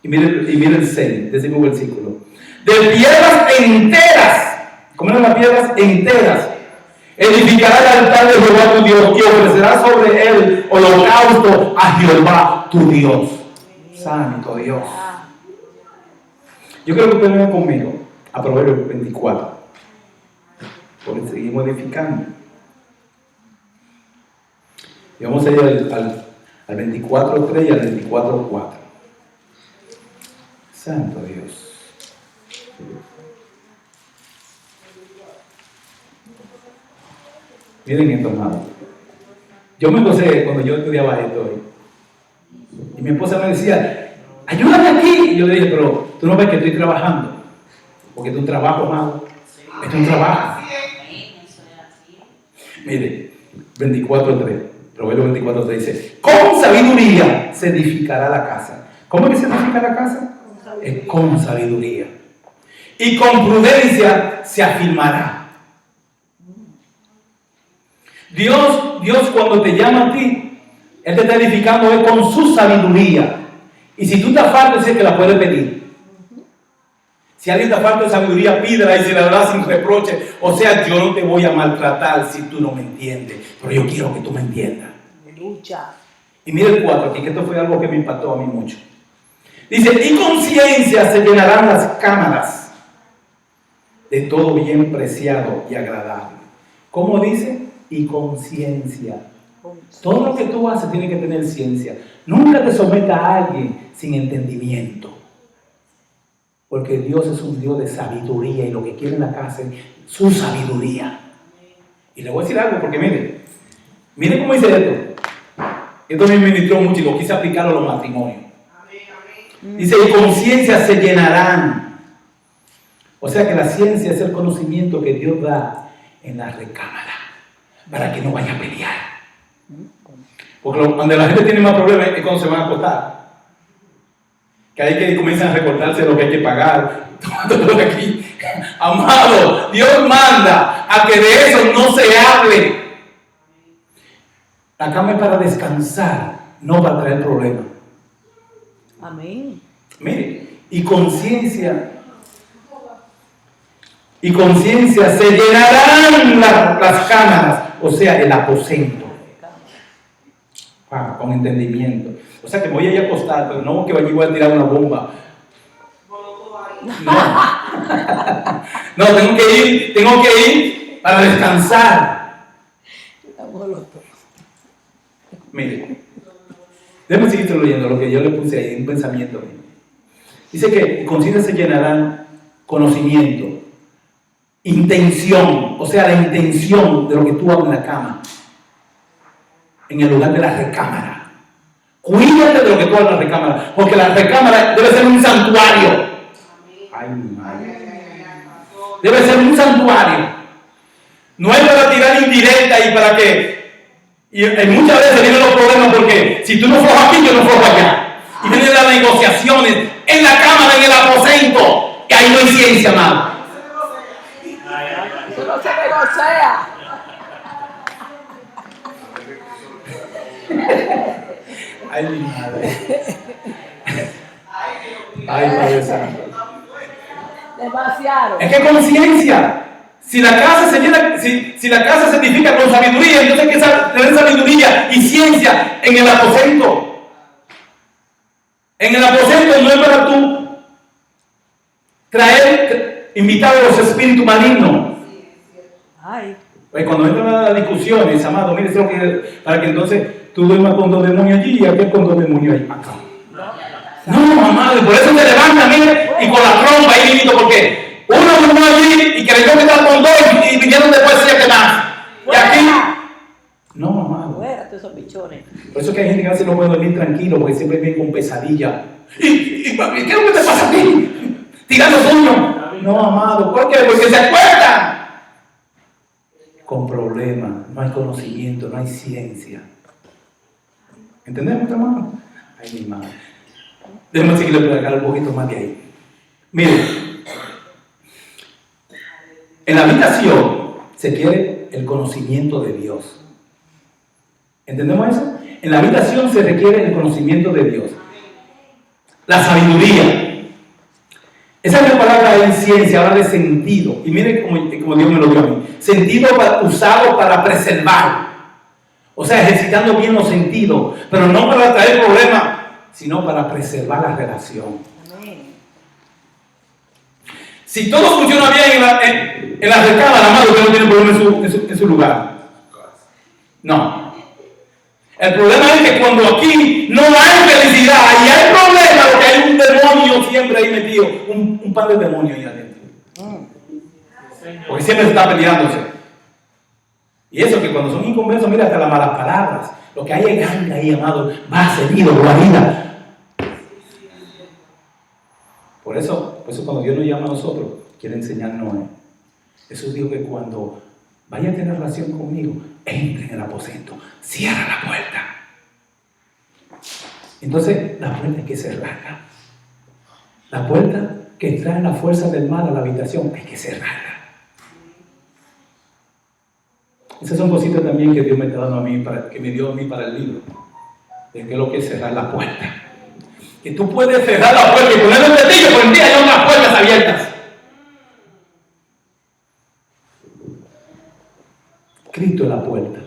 Y mire el 6 de ese mismo versículo. De piedras enteras. ¿Cómo eran las piedras enteras? Edificará el altar de Jehová tu Dios y ofrecerá sobre él holocausto a Jehová tu Dios. Santo Dios. Yo creo que ustedes vengan conmigo a Proverbios 24. Porque seguimos edificando. Y vamos a ir al 24.3 y al 24.4. Santo Dios. Miren esto, hermano. Yo me gocé cuando yo estudiaba esto. Y mi esposa me decía, ayúdame aquí. Y yo le dije, pero tú no ves que estoy trabajando. Porque es un trabajo, hermano. Es un trabajo. Mire, 24.3. Proverbios 24.3 dice, con sabiduría se edificará la casa. ¿Cómo es que se edifica la casa? Es con sabiduría. Y con prudencia se afirmará. Dios cuando te llama a ti, Él te está edificando es con su sabiduría. Y si tú te falta, dice que la puedes pedir. Si alguien te falta de sabiduría, pídela y se la dará sin reproche. O sea, yo no te voy a maltratar si tú no me entiendes, pero yo quiero que tú me entiendas. Lucha. Y mira el 4 aquí, que esto fue algo que me impactó a mí mucho. Dice, y con ciencia se llenarán las cámaras de todo bien preciado y agradable. ¿Cómo dice? Y con ciencia. Todo lo que tú haces tiene que tener ciencia. Nunca te someta a alguien sin entendimiento. Porque Dios es un Dios de sabiduría y lo que quiere en la casa es su sabiduría. Y le voy a decir algo porque mire cómo dice esto. Esto me ministró mucho y lo quise aplicar a los matrimonios. Dice, y con ciencia se llenarán. O sea que la ciencia es el conocimiento que Dios da en la recámara para que no vaya a pelear. Porque donde la gente tiene más problemas es cuando se van a acostar. Que hay que comienzan a recortarse lo que hay que pagar. Todo aquí. Amado, Dios manda a que de eso no se hable. La cama es para descansar, no para traer problemas. Amén. Mire, y conciencia se llenarán las cámaras, o sea, el aposento. Con entendimiento. O sea que me voy a ir a acostar, pero no que voy a tirar una bomba. No, tengo que ir para descansar. Mire, déjame seguir leyendo lo que yo le puse ahí, un pensamiento. Dice que conciencia se llenarán conocimiento, intención, o sea, la intención de lo que tú hagas en la cama, en el lugar de la recámara. Cuídate de lo que tú hagas en la recámara, porque la recámara debe ser un santuario. Ay, mi madre. Debe ser un santuario. No es para tirar indirecta y para que. Y muchas veces vienen los problemas porque si tú no flojas aquí, yo no flojo allá. Y vienen las negociaciones en la cámara, en el aposento. Y ahí no hay ciencia, amado. Eso no se negocia. Ay, mi madre. Ay, Padre Santo. Demasiado. Es que conciencia. Si la casa se llena, si la casa se edifica con sabiduría, entonces hay que tener sabiduría y ciencia en el aposento. En el aposento no es para tú traer invitados a los espíritus malignos. Ay. Pues cuando entran a las discusiones, amado, mire, eso que para que entonces tú duermas con dos demonios allí y aquel con dos demonios ahí. Acá. No, amado, y por eso se levanta, mire, y con la trompa ahí mismo, porque uno durmió allí y creyó que estaba con dos y vinieron después 7 más. Y aquí. No, amado. Fuera todos esos bichones. Por eso que hay gente que a veces no puede dormir tranquilo, porque siempre viene con pesadilla. ¿Y qué es lo que te pasa a ti? Tirando sueño. No, amado, ¿por qué? Porque se acuerdan. Con problemas, no hay conocimiento, no hay ciencia. ¿Entendemos, hermano? Ay, mi madre. Déjame seguirle por acá un poquito más de ahí. Miren, en la habitación se quiere el conocimiento de Dios. ¿Entendemos eso? En la habitación se requiere el conocimiento de Dios. La sabiduría. Esa es la palabra en ciencia, habla de sentido. Y miren como Dios me lo dio a mí. Sentido usado para preservar. O sea, ejercitando bien los sentidos. Pero no para traer problemas, sino para preservar la relación. Amén. Si todo funciona bien en la recámara, amado, usted no tiene problema en su lugar. No. El problema es que cuando aquí no hay felicidad y hay problemas, porque hay un demonio siempre ahí metido, un par de demonios ahí adentro. Porque siempre se está peleándose. Y eso que cuando son inconversos, mira hasta las malas palabras. Lo que hay es ganga ahí, amado, va seguido, guarida. Por eso cuando Dios nos llama a nosotros, quiere enseñarnos. Jesús dijo que cuando vaya a tener relación conmigo, entre en el aposento, cierra la puerta. Entonces, la puerta hay que cerrarla. La puerta que trae la fuerza del mal a la habitación, hay que cerrarla. Esas son cositas también que Dios me está dando a mí, que me dio a mí para el libro. De qué es lo que es cerrar la puerta. Que tú puedes cerrar la puerta y poner un testillo, por el día hay unas puertas abiertas. Cristo es la puerta.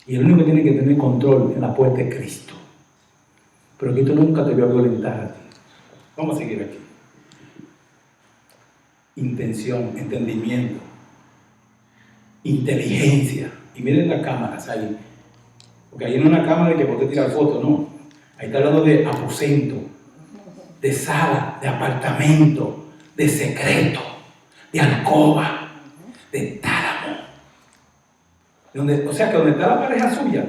Y el único que tiene que tener control en la puerta es Cristo. Pero Cristo nunca te vio a violentar a ti. Vamos a seguir aquí. Intención, entendimiento, inteligencia. Y miren las cámaras ahí. Porque ahí no es una cámara de que puede tirar fotos, no. Ahí está hablando de aposento, de sala, de apartamento, de secreto, de alcoba, de tálamo. O sea que donde está la pareja suya,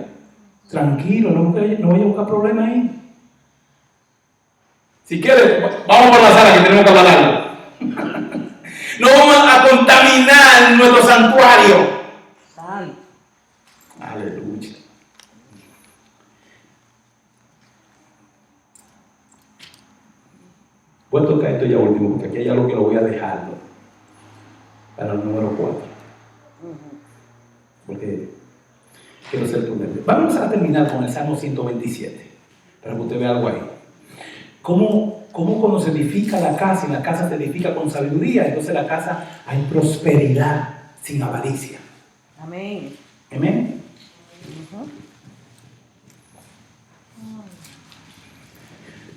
tranquilo, no vaya a buscar problemas ahí. Si quieres, vamos por la sala que tenemos que hablar algo. No vamos a contaminar nuestro santuario. Aleluya. Voy a tocar esto ya último, porque aquí hay algo que lo voy a dejar para el número 4. Porque quiero ser prudente. Vamos a terminar con el Salmo 127, para que usted vea algo ahí. ¿Cómo cuando se edifica la casa, y la casa se edifica con sabiduría, entonces la casa hay prosperidad sin avaricia? Amén. Amén.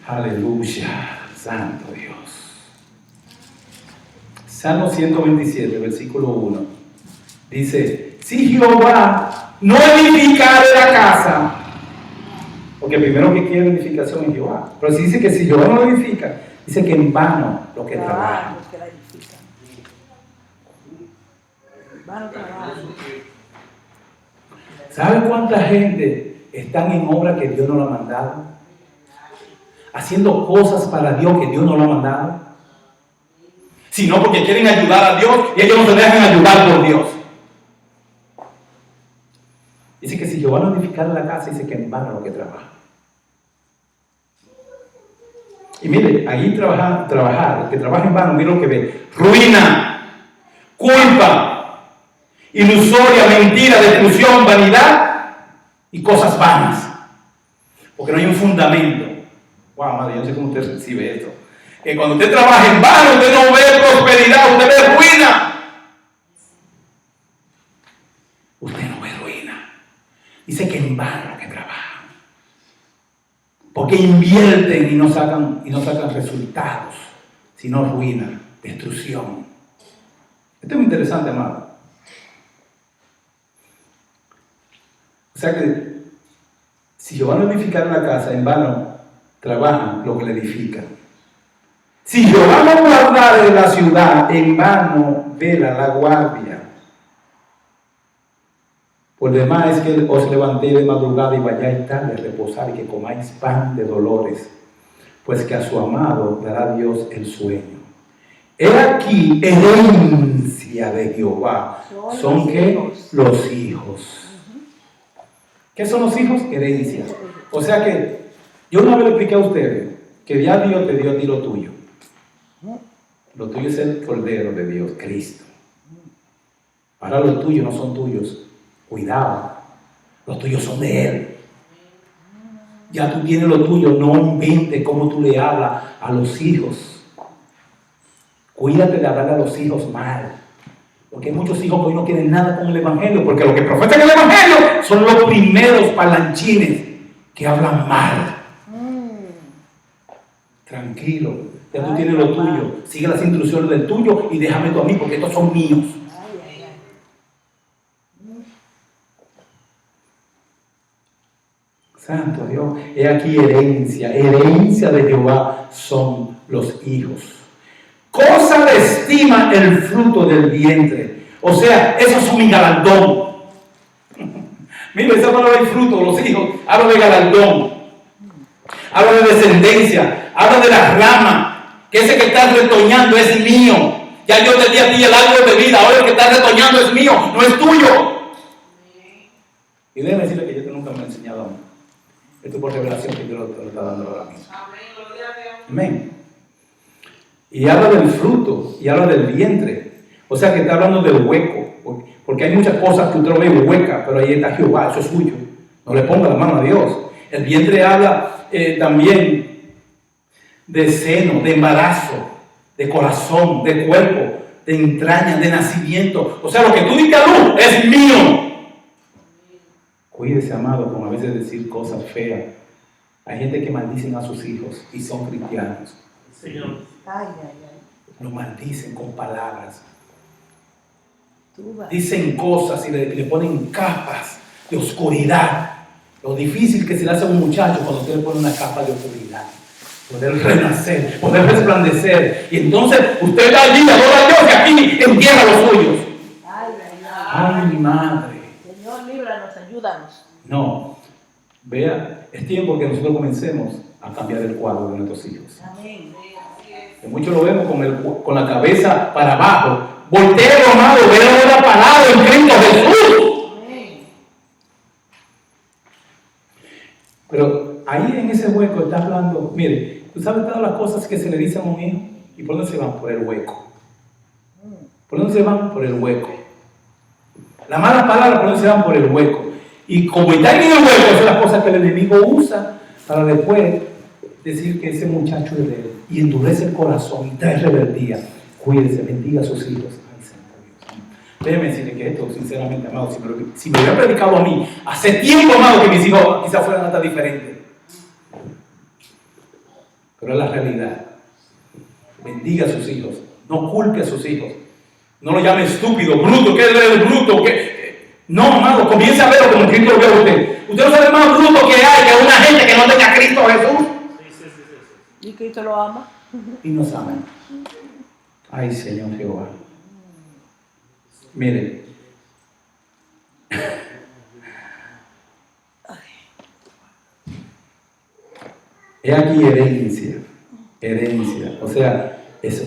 Aleluya, santo Dios. Salmo 127, versículo 1. Dice, si Jehová no edificare la casa, porque primero que quiere edificación es Jehová, pero si dice que si Jehová no edifica, dice que en vano lo que trabaja. Los que la edifican. Vano trabajo. ¿Sabe cuánta gente están en obra que Dios no lo ha mandado? Haciendo cosas para Dios que Dios no lo ha mandado. Sino porque quieren ayudar a Dios y ellos no se dejan ayudar por Dios. Dice que si Jehová no edificara la casa, dice que en vano lo que trabaja. Y mire, ahí trabajar, el que trabaja en vano, mire lo que ve: ruina, culpa, ilusoria, mentira, destrucción, vanidad y cosas vanas. Porque no hay un fundamento. Wow, madre, yo no sé cómo usted recibe esto. Que cuando usted trabaja en vano, usted no ve prosperidad, usted ve ruina. Usted no ve ruina. Dice que en vano lo que trabajan. Porque invierten y no sacan resultados, sino ruina, destrucción. Esto es muy interesante, amado. O sea que si Jehová no edificara la casa, en vano trabajan lo que le edifican. Si Jehová no guardare la ciudad, en vano vela la guardia. Por demás es que os levantéis de madrugada y vayáis tarde a reposar y que comáis pan de dolores, pues que a su amado dará Dios el sueño. He aquí herencia de Jehová. ¿Son qué? Los hijos. ¿Qué son los hijos? Herencia. O sea que yo una vez le expliqué a ustedes que ya Dios te dio a ti lo tuyo. Lo tuyo es el Cordero de Dios, Cristo. Ahora los tuyos no son tuyos. Cuidado, los tuyos son de Él. Ya tú tienes lo tuyo, no inventes cómo tú le hablas a los hijos. Cuídate de hablar a los hijos mal. Porque hay muchos hijos que hoy no quieren nada con el Evangelio, porque los que profesan el Evangelio son los primeros palanchines que hablan mal. Tranquilo, ya tú tienes lo tuyo. Sigue las instrucciones del tuyo y déjame tú a mí, porque estos son míos. Santo Dios, he aquí herencia de Jehová son los hijos. Cosa de estima el fruto del vientre. O sea, eso es un galardón. Mira, esa palabra de fruto, los hijos, habla de galardón, habla de descendencia, habla de la rama, que ese que está retoñando es mío. Ya yo te di a ti el árbol de vida, ahora el que está retoñando es mío, no es tuyo. Y déjeme decirle que yo nunca me he enseñado a mí. Esto es por revelación que Dios lo está dando ahora mismo. Amén. Y habla del fruto, y habla del vientre. O sea que está hablando del hueco. Porque hay muchas cosas que usted lo ve hueca, pero ahí está Jehová, eso es suyo. No le ponga la mano a Dios. El vientre habla también de seno, de embarazo, de corazón, de cuerpo, de entraña, de nacimiento. O sea, lo que tú diste a luz es mío. Cuídese, amado, con a veces decir cosas feas. Hay gente que maldicen a sus hijos y son cristianos. Señor. Lo maldicen con palabras. Dicen cosas y le ponen capas de oscuridad. Lo difícil que se le hace a un muchacho cuando usted le pone una capa de oscuridad. Poder renacer, poder resplandecer. Y entonces usted va allí, adora a Dios y aquí entierra los suyos. Ay, mi madre. Señor, líbranos, ayúdanos. No, vea, es tiempo que nosotros comencemos a cambiar el cuadro de nuestros hijos. Amén. Que muchos lo vemos con la cabeza para abajo. Volteo, amado, veo ahora parado en Cristo Jesús. Amén. Pero ahí en ese hueco está hablando, mire, ¿Tú sabes todas las cosas que se le dicen a un hijo? ¿Y por dónde se van? Por el hueco. ¿Por dónde se van? Por el hueco. Las malas palabras, ¿por dónde se van? Por el hueco. Y como está en el hueco, esas son las cosas que el enemigo usa para después decir que ese muchacho es de él. Y endurece el corazón y trae rebeldía. Cuídese, bendiga a sus hijos. Ay, Santo Dios. Déjeme decirle que esto, sinceramente, amado, si me hubiera predicado a mí, hace tiempo, amado, que mis hijos quizás fueran hasta diferentes. Pero es la realidad. Bendiga a sus hijos. No culpe a sus hijos. No lo llame estúpido, bruto, ¿qué es bruto? ¿Qué? No, amado, comience a verlo como Cristo lo ve a usted. Usted no sabe más bruto que hay que una gente que no tenga a Cristo Jesús. Y Cristo lo ama. Y nos ama. Ay, Señor Jehová. Mire. He aquí herencia. Herencia. O sea,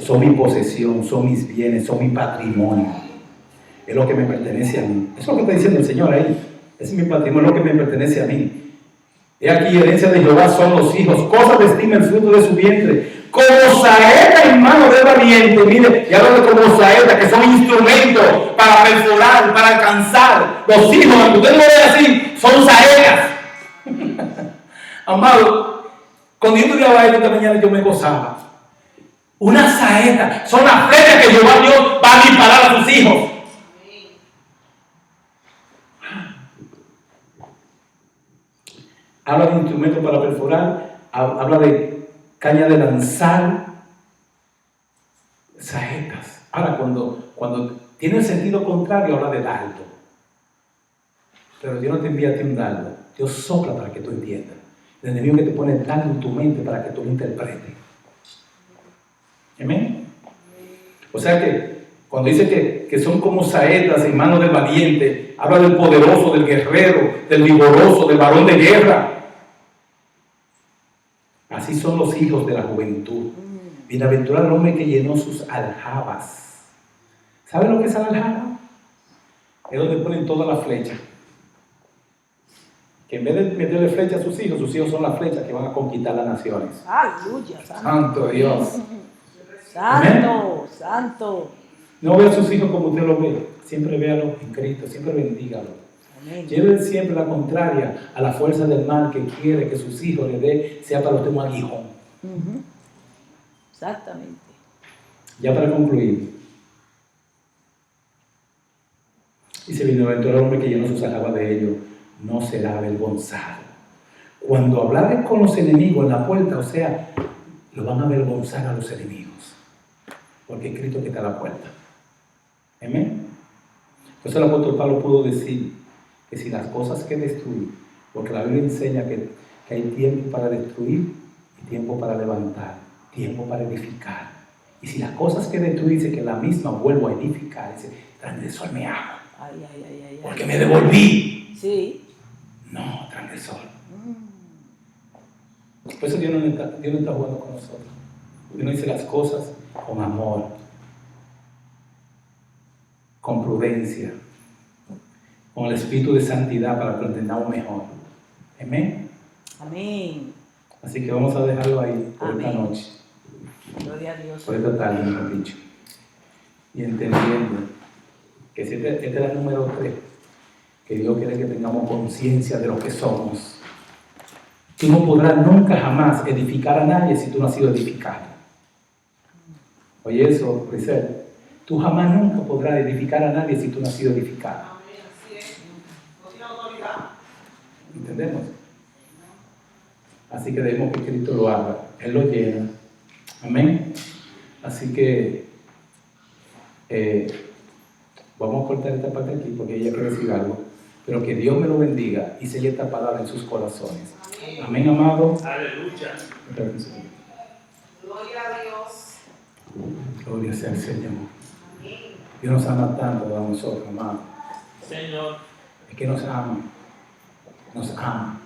son mi posesión, son mis bienes, son mi patrimonio. Es lo que me pertenece a mí. Eso es lo que está diciendo el Señor ahí. Es mi patrimonio, es lo que me pertenece a mí. He aquí herencia de Jehová son los hijos, cosas de estima el fruto de su vientre. Como saeta en mano del valiente, mire, y habla de como saeta, que son instrumentos para perforar, para alcanzar. Los hijos, aunque usted no lo ve así, son saetas. Amado, cuando yo estudiaba esto esta mañana, yo me gozaba. Una saeta, son las flechas que Jehová Dios va a disparar a sus hijos. Habla de instrumentos para perforar, habla de caña de lanzar, saetas. Ahora, cuando tiene el sentido contrario, habla de dardo. Pero Dios no te envía a ti un dardo, Dios sopla para que tú entiendas. El enemigo que te pone el dardo en tu mente para que tú lo interpretes. ¿Amén? O sea que cuando dice que son como saetas en manos del valiente, habla del poderoso, del guerrero, del vigoroso, del varón de guerra. Así son los hijos de la juventud. Bienaventurado el hombre que llenó sus aljabas. ¿Saben lo que es la aljaba? Es donde ponen todas las flechas. Que en vez de meterle flechas a sus hijos son las flechas que van a conquistar las naciones. Aleluya. Santo Dios. Santo, santo. No vea a sus hijos como usted lo ve. Siempre véalo en Cristo, siempre bendígalo. Lleve siempre la contraria a la fuerza del mal que quiere que sus hijos le dé, sea para usted un aguijón. Exactamente. Ya para concluir. Dice, bienaventurado el hombre que llenó sus aljabas de ellos, no será avergonzado. Cuando hablares con los enemigos en la puerta, o sea, lo van a avergonzar a los enemigos. Porque es Cristo que está a la puerta. Amén. Entonces el apóstol Pablo pudo decir que si las cosas que destruir, porque la Biblia enseña que hay tiempo para destruir y tiempo para levantar, tiempo para edificar. Y si las cosas que destruir, dice que la misma vuelvo a edificar, dice, transgresor me hago. Porque me devolví. Sí. No, transgresor. Por eso Dios no está jugando con nosotros. Dios no dice las cosas con amor, con prudencia, con el espíritu de santidad para que lo entendamos mejor. Amén. Amén. Así que vamos a dejarlo ahí por Amén. esta noche, Gloria a Dios. por esta tarde, mejor dicho. Y entendiendo que este era el número 3, que Dios quiere que tengamos conciencia de lo que somos. Tú no podrás nunca jamás edificar a nadie si tú no has sido edificado. Oye eso, Rizal. Tú jamás nunca podrás edificar a nadie si tú no has sido edificado. ¿Entendemos? Así que debemos que Cristo lo haga. Él lo llena. Amén. Así que vamos a cortar esta parte aquí porque ella quiere decir algo. Pero que Dios me lo bendiga y selle esta palabra en sus corazones. Amén, amado. Aleluya. Gloria a Dios. Gloria sea al Señor. Dios nos ama tanto a nosotros, amado. Señor. Es que nos ama. Nos ama.